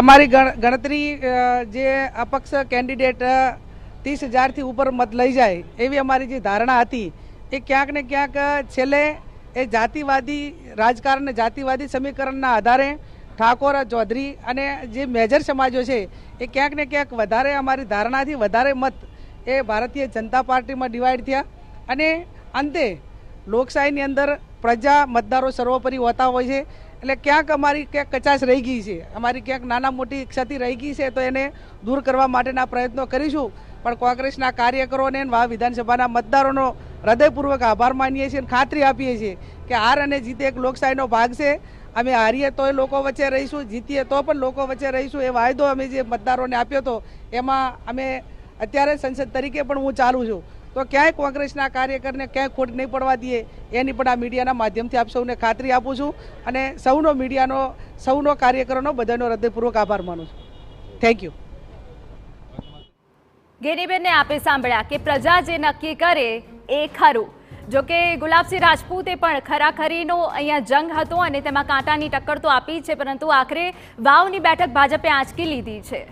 અમારી ગણતરી જે અપક્ષ કેન્ડિડેટ 30,000થી ઉપર મત લઈ જાય એવી અમારી જે ધારણા હતી એ ક્યાંક ને ક્યાંક છેલ્લે એ જાતિવાદી રાજકારણ, જાતિવાદી સમીકરણના આધારે ઠાકોર, ચૌધરી અને જે મેજર સમાજો છે એ ક્યાંક ને ક્યાંક વધારે અમારી ધારણાથી વધારે મત એ ભારતીય જનતા પાર્ટીમાં ડિવાઈડ થયા અને અંતે લોકશાહીની અંદર પ્રજા મતદારો સર્વોપરી હોતા હોય છે એટલે ક્યાંક અમારી ક્યાંક કચાશ રહી ગઈ છે, અમારી ક્યાંક નાના મોટી ક્ષતિ રહી ગઈ છે તો એને દૂર કરવા માટેના પ્રયત્નો કરીશું। પણ કોંગ્રેસના કાર્યકરોને વિધાનસભાના મતદારોનો હૃદયપૂર્વક આભાર માનીએ છીએ અને ખાતરી આપીએ છીએ કે હાર અને જીત એક લોકશાહીનો ભાગ છે। અમે હારીએ તોય લોકો વચ્ચે રહીશું, જીતીએ તો પણ લોકો વચ્ચે રહીશું। એ વાયદો અમે જે મતદારોને આપ્યો હતો એમાં અમે અત્યારે સંસદ તરીકે પણ હું ચાલું છું તો ક્યાંય કોંગ્રેસના કાર્યકરને ક્યાંય ખોટ નહીં પડવા દઈએ એની પણ આ મીડિયાના માધ્યમથી આપ સૌને ખાતરી આપું છું અને સૌનો મીડિયાનો, સૌનો કાર્યકરોનો બધાનો હૃદયપૂર્વક આભાર માનું છું। Thank you. ગેનીબેનને આપે સાંભળ્યા કે પ્રજા જે નક્કી કરે એ ખરું। જો કે ગુલાબસિંહ રાજપૂતે પણ ખરાખરીનો અહીંયા જંગ હતો અને તેમાં કાંટાની ટક્કર તો આપી છે, પરંતુ આખરે વાવની બેઠક ભાજપે આંચકી લીધી છે।